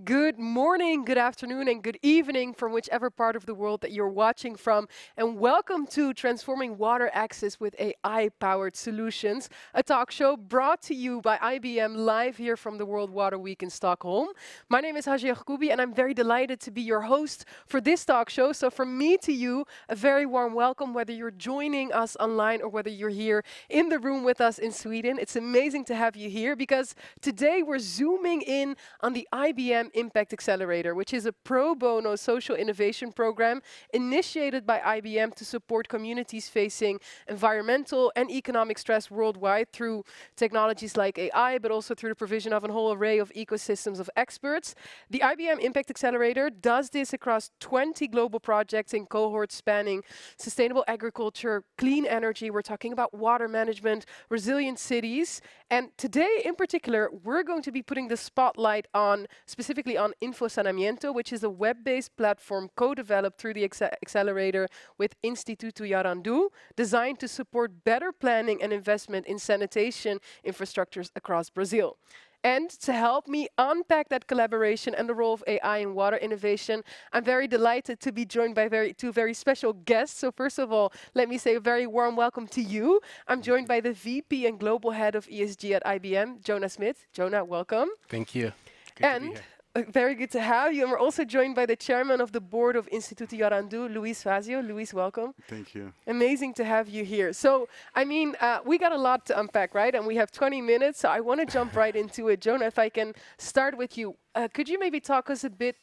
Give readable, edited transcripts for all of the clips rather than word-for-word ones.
Good morning, good afternoon, and good evening from whichever part of the world that you're watching from. And welcome to Transforming Water Access with AI-powered solutions, a talk show brought to you by IBM live here from the World Water Week in Stockholm. My name is Hajia Yakubi, and I'm very delighted to be your host for this talk show. So from me to you, a very warm welcome, whether you're joining us online or whether you're here in the room with us in Sweden. It's amazing to have you here because today we're zooming in on the IBM Impact Accelerator, which is a pro bono social innovation program initiated by IBM to support communities facing environmental and economic stress worldwide through technologies like AI, but also through the provision of a whole array of ecosystems of experts. The IBM Impact Accelerator does this across 20 global projects in cohorts spanning sustainable agriculture, clean energy, we're talking about water management, resilient cities. And today in particular, we're going to be putting the spotlight on, specifically on InfoSaneamento, which is a web-based platform co-developed through the accelerator with Instituto Yarandu, designed to support better planning and investment in sanitation infrastructures across Brazil. And to help me unpack that collaboration and the role of AI in water innovation, I'm very delighted to be joined by two very special guests. So first of all, let me say a very warm welcome to you. I'm joined by the VP and Global Head of ESG at IBM, Jonah Smith. Jonah, welcome. Thank you. Good to be here. Very good to have you. And we're also joined by the Chairman of the Board of Instituto Yarandu, Luis Fazio. Luis, welcome. Thank you. Amazing to have you here. So, I mean, we got a lot to unpack, right? And we have 20 minutes, so I want to jump right into it. Jonah, if I can start with you, could you maybe talk us a bit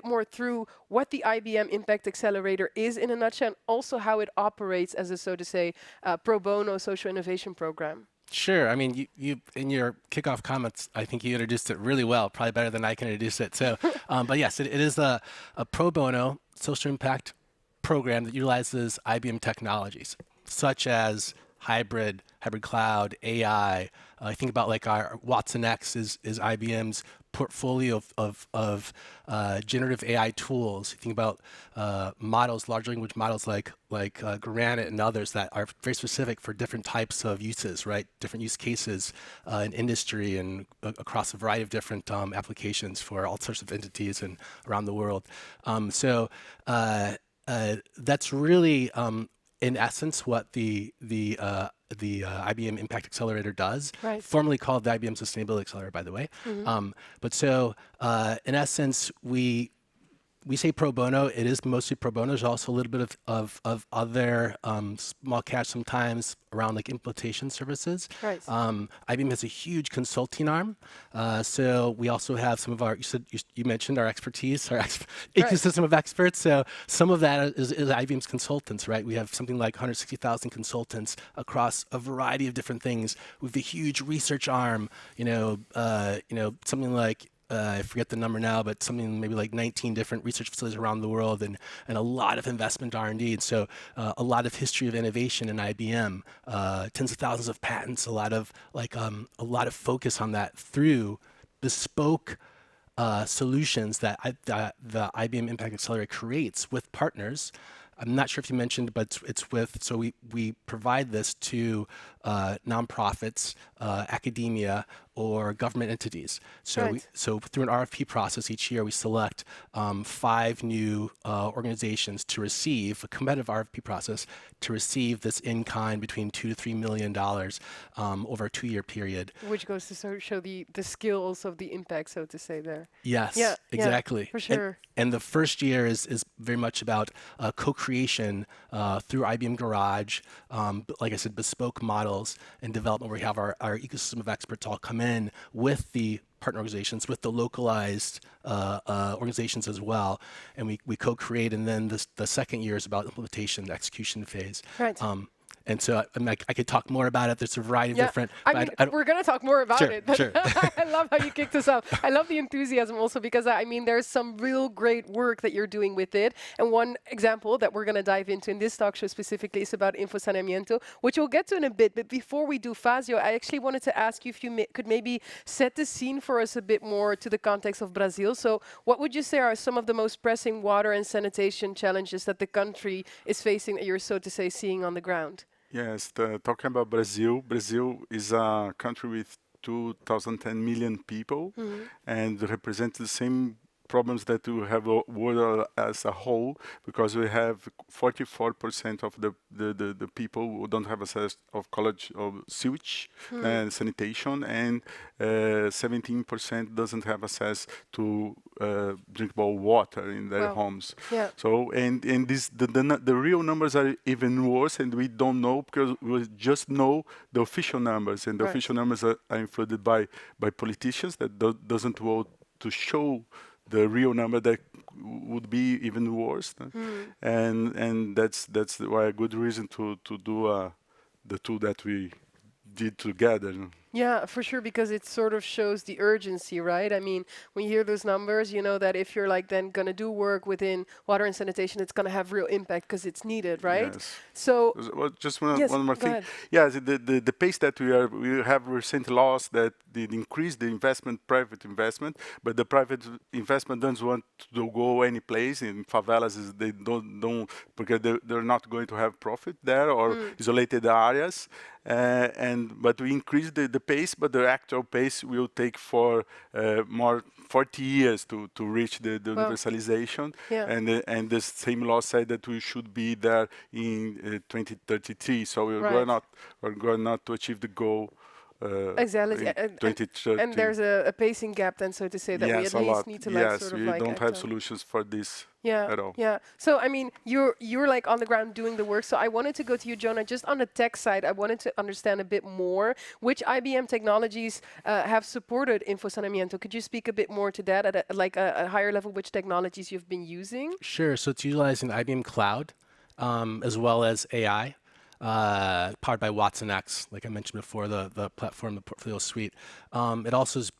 more through what the IBM Impact Accelerator is in a nutshell, and also how it operates as a, so to say, pro bono social innovation program? Sure. I mean, you in your kickoff comments, I think you introduced it really well, probably better than I can introduce it. So, but yes, it is a pro bono social impact program that utilizes IBM technologies, such as hybrid cloud, AI. I think about like our Watson X is IBM's portfolio of generative AI tools. You think about models, large language models like Granite and others that are very specific for different types of uses, right? Different use cases in industry and across a variety of different applications for all sorts of entities and around the world. So that's really in essence what the IBM Impact Accelerator does, right. Formerly called the IBM Sustainability Accelerator, by the way. But so in essence, we say pro bono. It is mostly pro bono. There's also a little bit of other small cash sometimes around like implementation services. Right. IBM has a huge consulting arm. So we also have some of our, you mentioned our expertise, our ecosystem of experts. So some of that is IBM's consultants, right? We have something like 160,000 consultants across a variety of different things. We have a huge research arm, something like, I forget the number now, but something maybe like 19 different research facilities around the world, and a lot of investment R&D. And so a lot of history of innovation in IBM, tens of thousands of patents, a lot of focus on that through bespoke solutions that the IBM Impact Accelerator creates with partners. I'm not sure if you mentioned, but it's with, so we provide this to nonprofits, academia, or government entities. So, right. So through an RFP process each year, we select 5 new organizations to receive a competitive RFP process to receive this in kind between $2 to $3 million over a 2-year period. Which goes to show the skills of the impact, so to say there. Yes, yeah, exactly. Yeah, for sure. And the first year is very much about co-creation through IBM Garage, like I said, bespoke models and development where we have our ecosystem of experts all come in with the partner organizations, with the localized organizations as well. And we co-create, and then the second year is about implementation, the execution phase. Right. And so I could talk more about it. There's a variety of different. I mean, we're going to talk more about it. But Sure. I love how you kicked us off. I love the enthusiasm also because, I mean, there's some real great work that you're doing with it. And one example that we're going to dive into in this talk show specifically is about InfoSaneamento, which we'll get to in a bit. But before we do, Fazio, I actually wanted to ask you if you could maybe set the scene for us a bit more to the context of Brazil. So what would you say are some of the most pressing water and sanitation challenges that the country is facing that you're, so to say, seeing on the ground? Yes, talking about Brazil, Brazil is a country with 2010 million people, and represent the same problems that we have world as a whole, because we have 44% of the people who don't have access of college of sewage and sanitation, and 17% doesn't have access to drinkable water in their Wow. homes. Yeah. So and this the real numbers are even worse, and we don't know because we just know the official numbers, and the Right. official numbers are influenced by politicians that doesn't want to show the real number that would be even worse. And that's why a good reason to do the two that we did together. Yeah, for sure, because it sort of shows the urgency, right? I mean, when you hear those numbers, you know that if you're like then going to do work within water and sanitation, it's going to have real impact because it's needed, right? Yes. So, Well, just yes, one more go thing. ahead. Yeah, the pace that we have recent laws that did increase the investment, private investment, but the private investment doesn't want to go any place in favelas. They don't because they're not going to have profit there or isolated areas. But we increase the pace, but the actual pace will take for more 40 years to reach the Well, universalization. yeah. And the same law said that we should be there in 2033. So Right. we're going not to achieve the goal Exactly. in And 2030. there's a pacing gap then, so to say, that we Yes, at a least lot. need to like Yes, sort of we like don't act have on. solutions for this Yeah, at all. yeah. So I mean, you're like on the ground doing the work. So I wanted to go to you, Jonah. Just on the tech side, I wanted to understand a bit more which IBM technologies have supported InfoSaneamento. Could you speak a bit more to that at a higher level? Which technologies you've been using? Sure. So it's utilizing IBM Cloud as well as AI, powered by Watson X, like I mentioned before, the platform, the portfolio suite. It also is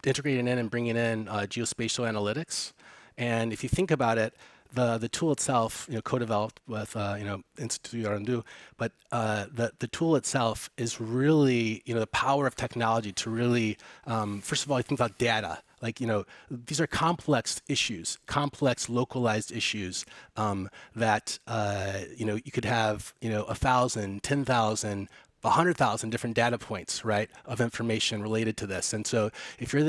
integrating in and bringing in geospatial analytics. And if you think about it, the tool itself, co-developed with Instituto Yarandu, but the tool itself is really the power of technology to really first of all, you think about data. Like these are complex issues, complex localized issues that you could have 1,000, 10,000. 100,000 different data points, right, of information related to this. And so if you're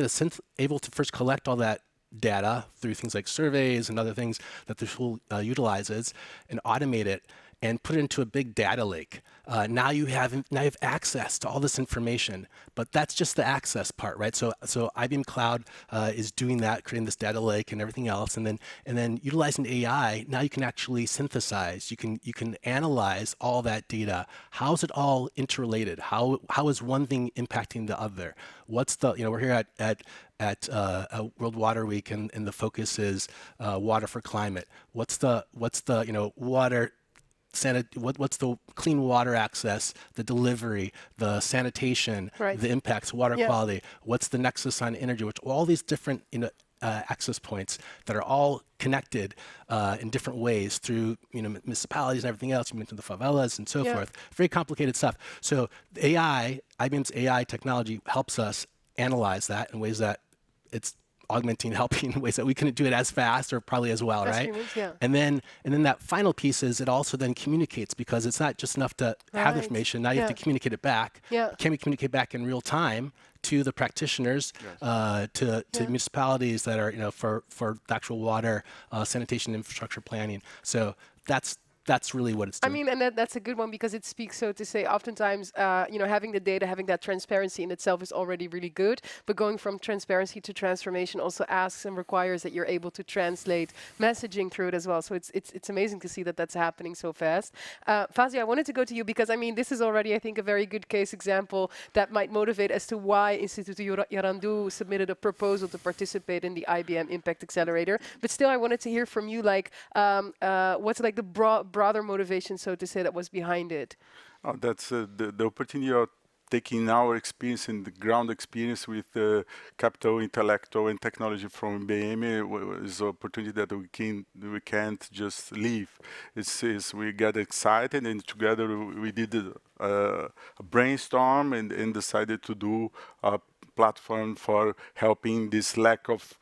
able to first collect all that data through things like surveys and other things that the tool utilizes and automate it and put it into a big data lake. Now you have access to all this information, but that's just the access part, right? So IBM Cloud is doing that, creating this data lake and everything else, and then utilizing AI. Now you can actually synthesize. You can analyze all that data. How is it all interrelated? How is one thing impacting the other? What's the we're here at World Water Week, and the focus is water for climate. What's the water what's the clean water access, the delivery, the sanitation, Right. the impacts, water Yeah. quality, what's the nexus on energy, which all these different access points that are all connected in different ways through municipalities and everything else. You mentioned the favelas and so Yeah. forth. Very complicated stuff. So IBM's AI technology helps us analyze that in ways that it's augmenting, helping in ways that we couldn't do it as fast or probably as well, That's right? humans, yeah. And then that final piece is it also then communicates, because it's not just enough to have Right. information. Now you have Yeah. to communicate it back. Yeah. Can we communicate back in real time to the practitioners, to Yeah. municipalities that are for the actual water, sanitation, infrastructure planning? So that's really what it's I doing. mean, and that's a good one because it speaks, so to say, oftentimes, having the data, having that transparency in itself is already really good. But going from transparency to transformation also asks and requires that you're able to translate messaging through it as well. So it's amazing to see that that's happening so fast. Fazio, I wanted to go to you because, I mean, this is already, I think, a very good case example that might motivate as to why Instituto Yarandu submitted a proposal to participate in the IBM Impact Accelerator. But still, I wanted to hear from you, like, what's like the broader motivation, so to say, that was behind it? Oh, that's the opportunity of taking our experience and the ground experience with capital, intellectual, and technology from IBM is an opportunity that we can't just leave. We get excited, and together we did a brainstorm and decided to do a platform for helping this lack of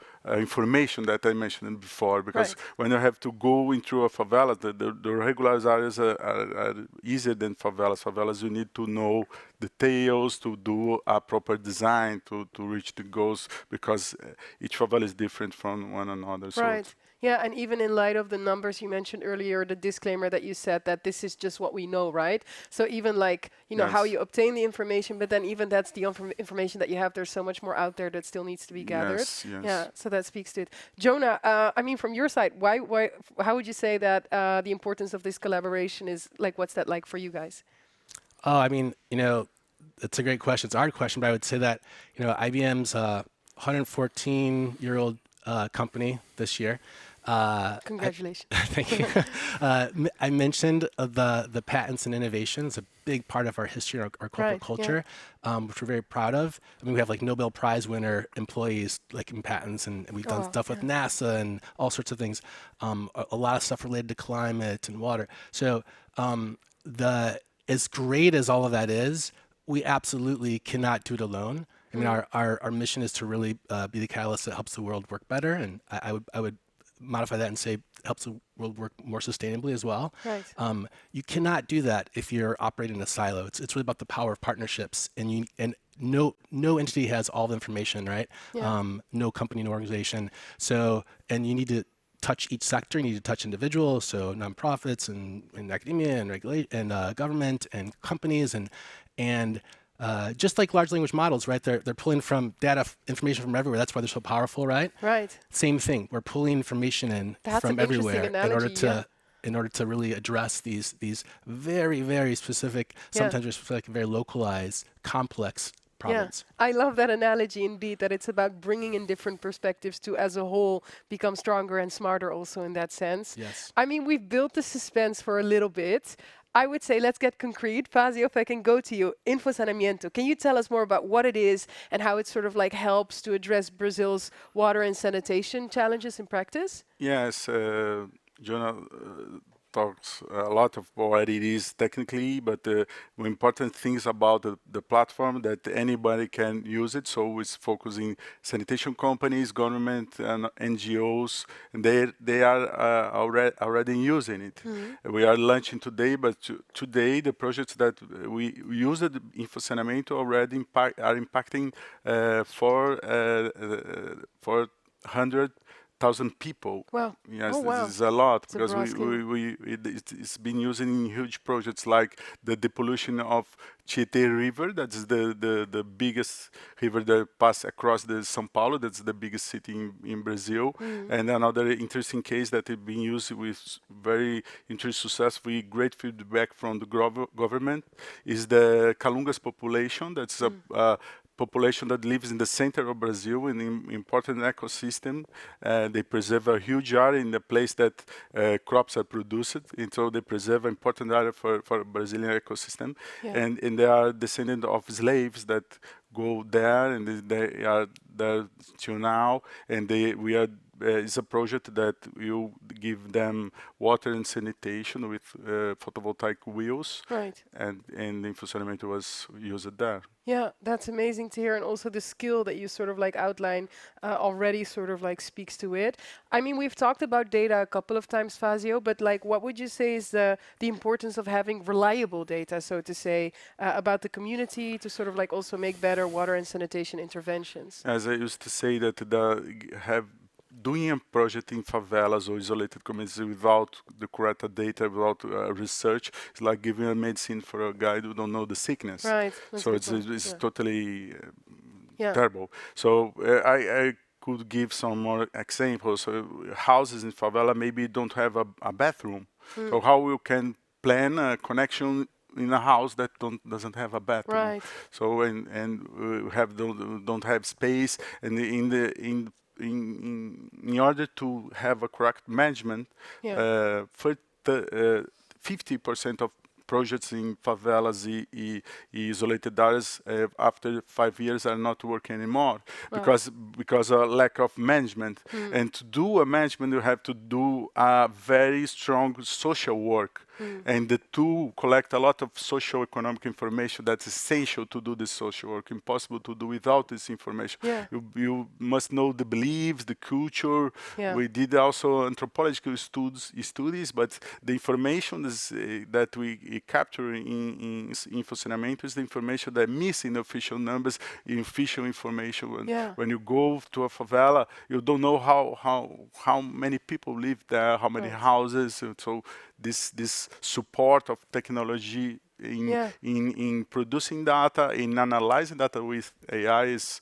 information that I mentioned before. Because when you have to go into a favela, the regular areas are easier than favelas. Favelas, you need to know details, to do a proper design to reach the goals, because each favela is different from one another. Right. Yeah, and even in light of the numbers you mentioned earlier, the disclaimer that you said that this is just what we know, right? So even like, you know, how Yes. you obtain the information, but then even that's the information that you have, there's so much more out there that still needs to be gathered. Yes, yes. Yeah, so that speaks to it. Jonah, I mean, from your side, how would you say that the importance of this collaboration is, like, what's that like for you guys? Oh, I mean, you know, it's a great question. It's a hard question, but I would say that, you know, IBM's 114-year-old company this year. Congratulations. Thank you. I mentioned the patents and innovations, a big part of our history, our corporate culture, which we're very proud of. I mean, we have like Nobel Prize winner employees like in patents, and we've done stuff with NASA and all sorts of things. A lot of stuff related to climate and water. So as great as all of that is, we absolutely cannot do it alone. I mean, our mission is to really be the catalyst that helps the world work better, and I would modify that and say helps the world work more sustainably as well. Right. You cannot do that if you're operating in a silo. It's really about the power of partnerships, and no entity has all the information, right? Yeah. No company, no organization. So, and you need to touch each sector. You need to touch individuals, so nonprofits and academia and government and companies and just like large language models, right? They're pulling from information from everywhere. That's why they're so powerful, right? Right. Same thing. We're pulling information in from everywhere in order to really address these very, very specific, sometimes very specific, very localized, complex problems. Yeah, I love that analogy indeed, that it's about bringing in different perspectives to, as a whole, become stronger and smarter also in that sense. Yes. I mean, we've built the suspense for a little bit. I would say let's get concrete. Fazio, if I can go to you, InfoSaneamento. Can you tell us more about what it is and how it sort of like helps to address Brazil's water and sanitation challenges in practice? Yes, Jonah talks a lot of what it is technically, but the important things about the platform that anybody can use it. So it's focusing sanitation companies, government, and NGOs, and they are already using it. We are launching today, but today the projects that we use at InfoSaneamento already are impacting 400,000 people. Wow. Yes, oh, wow. this is a lot, It's a because broad scale. it's been used in huge projects like the depollution of Tietê River. That's the biggest river that passes across the São Paulo. That's the biggest city in Brazil. And another interesting case that is being used with very interesting success, with great feedback from the government, is the Calungas population. That's a population that lives in the center of Brazil in an important ecosystem. They preserve a huge area in the place that crops are produced, and so they preserve an important area for Brazilian ecosystem. And they are descendants of slaves that go there, and they are there till now. And it's a project that will give them water and sanitation with photovoltaic wheels. Right. And InfoSaneamento was used there. Yeah, that's amazing to hear. And also the skill that you sort of like outline already sort of like speaks to it. I mean, we've talked about data a couple of times, Fazio, but like what would you say is the importance of having reliable data, so to say, about the community to sort of like also make better water and sanitation interventions? As I used to say, that doing a project in favelas or isolated communities without the correct data, without research, is like giving a medicine for a guy who don't know the sickness. Right. So it's totally terrible. So I could give some more examples. Houses in favela maybe don't have a bathroom. So how we can plan a connection in a house that doesn't have a bathroom? Right. So and don't have space, and in order to have a correct management, 50% of projects in favelas and isolated areas after 5 years are not working anymore because of lack of management. And to do a management, you have to do a very strong social work. And the tool collect a lot of social economic information that's essential to do this social work, impossible to do without this information. Yeah. You must know the beliefs, the culture. Yeah. We did also anthropological studies, but the information is, that we capture in InfoSaneamento is the information that missing the official numbers, in official information. When you go to a favela, you don't know how many people live there, how many houses. And so this support of technology in producing data, in analyzing data with AI is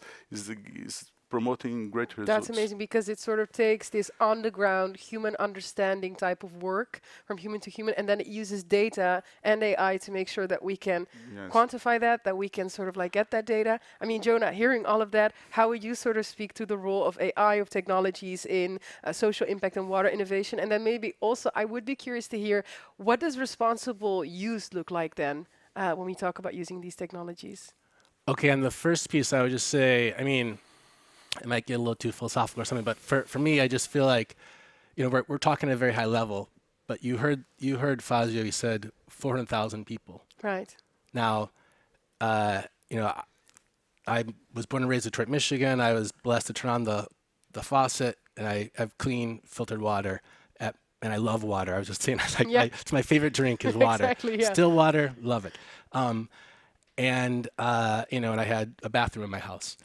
promoting great results. That's amazing, because it sort of takes this on-the-ground human understanding type of work from human to human, and then it uses data and AI to make sure that we can quantify that we can sort of like get that data. I mean, Jonah, hearing all of that, how would you sort of speak to the role of AI, of technologies in social impact and water innovation? And then maybe also, I would be curious to hear, what does responsible use look like then when we talk about using these technologies? Okay, on the first piece, I would just say, I mean, it might get a little too philosophical or something, but for me, I just feel like, we're talking at a very high level, but you heard Fazio, he said 400,000 people. Right. Now, I was born and raised in Detroit, Michigan. I was blessed to turn on the faucet, and I have clean filtered water, and I love water. I was just saying, it's my favorite drink is water. Exactly, yeah. Still water, love it. And I had a bathroom in my house.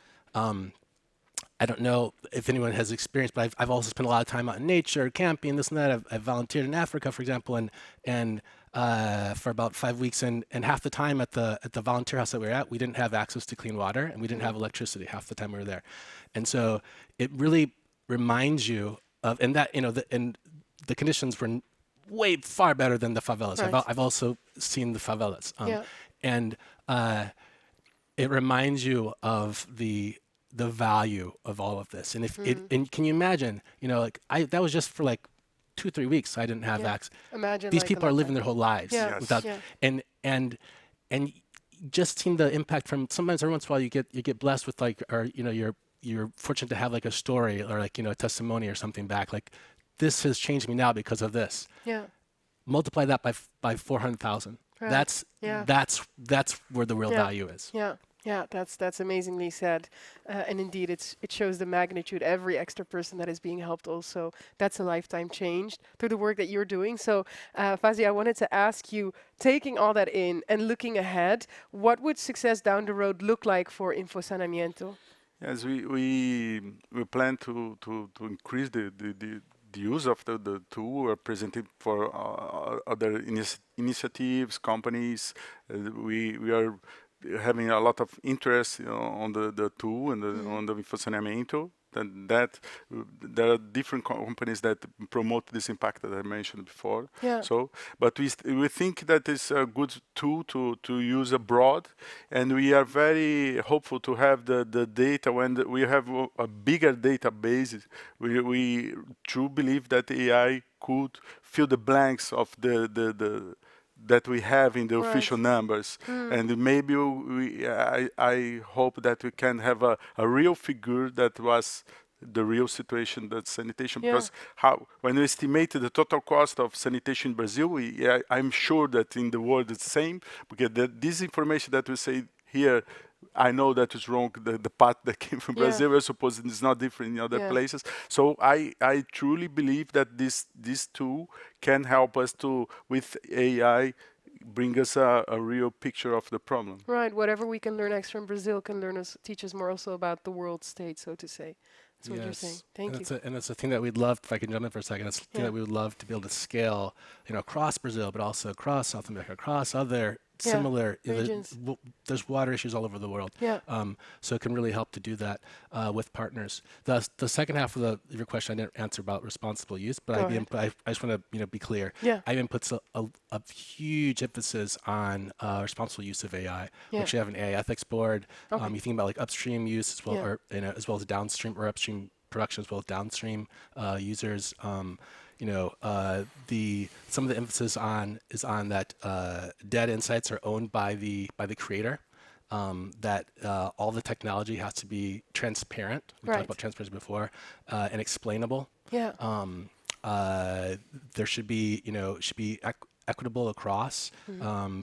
I don't know if anyone has experienced, but I've also spent a lot of time out in nature, camping, this and that. I've volunteered in Africa, for example, and for about 5 weeks, and half the time at the volunteer house that we were at, we didn't have access to clean water, and we didn't have electricity half the time we were there, and so it really reminds you of, and that and the conditions were way far better than the favelas. Right. I've also seen the favelas, and it reminds you of the value of all of this. And and can you imagine, that was just for like 2-3 weeks. I didn't have access. Imagine these like people are living their whole lives without, and just seeing the impact from, sometimes every once in a while you get blessed with you're fortunate to have like a story or like, a testimony or something back. Like, this has changed me now because of this. Yeah. Multiply that by 400,000. Right. That's where the real value is. Yeah. Yeah, that's amazingly said, and indeed, it shows the magnitude. Every extra person that is being helped, also, that's a lifetime changed through the work that you're doing. So, Fazi, I wanted to ask you, taking all that in and looking ahead, what would success down the road look like for InfoSaneamento? Yes, we plan to increase the use of the tool. We're presenting for other initiatives, companies. We are having a lot of interest on the tool and on the InfoSaneamento. That there are different companies that promote this impact that I mentioned before. Yeah. So, but we think that it's a good tool to use abroad, and we are very hopeful to have the data when we have a bigger database. We truly believe that AI could fill the blanks of the that we have in the official numbers, and maybe I hope that we can have a real figure that was the real situation, that sanitation. Because when we estimated the total cost of sanitation in Brazil, I'm sure that in the world it's the same, because this information that we say here, I know that is wrong. The part that came from Brazil, I suppose it's not different in other places. So I truly believe that this tool can help us to, with AI, bring us a real picture of the problem. Right. Whatever we can learn extra in Brazil can teach us more also about the world state, so to say. That's what you're saying. Thank you. And it's a thing that we'd love, if I can jump in for a second, it's a thing that we would love to be able to scale, across Brazil, but also across South America, across other similar regions. There's water issues all over the world. Yeah. So it can really help to do that with partners. The second half of your question I didn't answer about responsible use, but I just want to be clear. Yeah. IBM puts a huge emphasis on responsible use of AI. We actually have an AI ethics board. You think about like upstream use as well, or as well as downstream, or upstream production as well as downstream users. Some of the emphasis is on that data insights are owned by the creator. That all the technology has to be transparent. We talked about transparency before, and explainable. Yeah. There should be equitable across.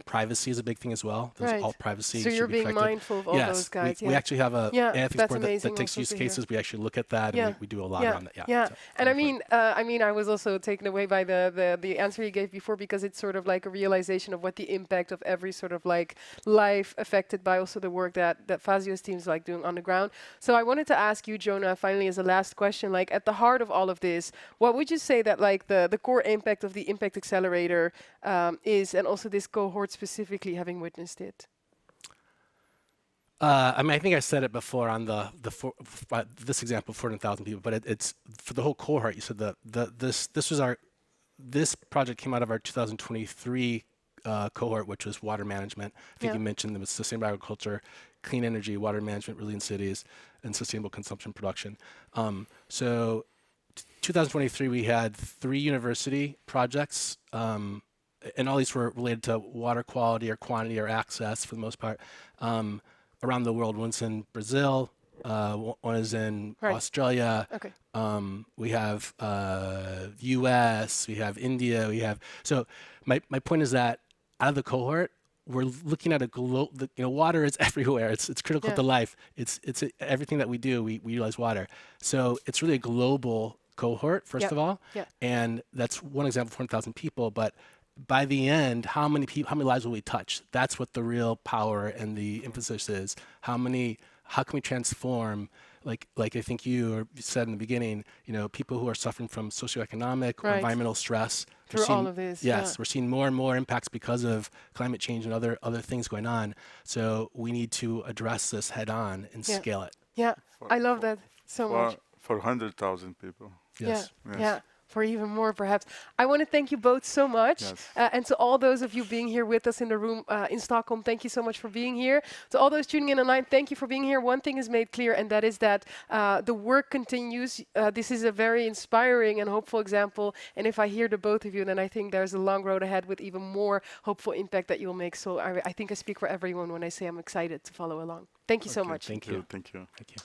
Privacy is a big thing as well. Those all privacy So should you're be being protected. mindful of all those guys. We actually have a ethics that's board amazing that takes also use to hear. cases. We actually look at that and we do a lot around that. Yeah. So And I mean, I was also taken away by the answer you gave before, because it's sort of like a realization of what the impact of every sort of like life affected by also the work that Fazio's team is like doing on the ground. So I wanted to ask you, Jonah, finally as a last question, like at the heart of all of this, what would you say that like the core impact of the Impact Accelerator is, and also this cohort specifically, having witnessed it? I mean, I think I said it before on this example, 400,000 people, but it's for the whole cohort. You said this project came out of our 2023 cohort, which was water management. I think you mentioned there was sustainable agriculture, clean energy, water management, resilient cities, and sustainable consumption production. So 2023, we had 3 university projects, and all these were related to water quality or quantity or access for the most part. Around the world. One's in Brazil, one is in Australia. Okay. We have US, we have India, so my point is that out of the cohort, we're looking at water is everywhere. It's critical to life. It's everything that we do, we utilize water. So it's really a global cohort, first of all. And that's one example, 400,000 people, but by the end, how many lives will we touch? That's what the real power and the emphasis is. How can we transform, like I think you said in the beginning, people who are suffering from socioeconomic or environmental stress. Through all of this. Yes, we're seeing more and more impacts because of climate change and other things going on. So we need to address this head on and scale it. Yeah, I love that so much. For 100,000 people. Yes. Yeah. For even more, perhaps. I want to thank you both so much. And to all those of you being here with us in the room in Stockholm, thank you so much for being here. To all those tuning in online, thank you for being here. One thing is made clear, and that is that the work continues. This is a very inspiring and hopeful example. And if I hear the both of you, then I think there's a long road ahead with even more hopeful impact that you'll make. So I think I speak for everyone when I say I'm excited to follow along. Thank you so much. Thank you. Thank you. Thank you.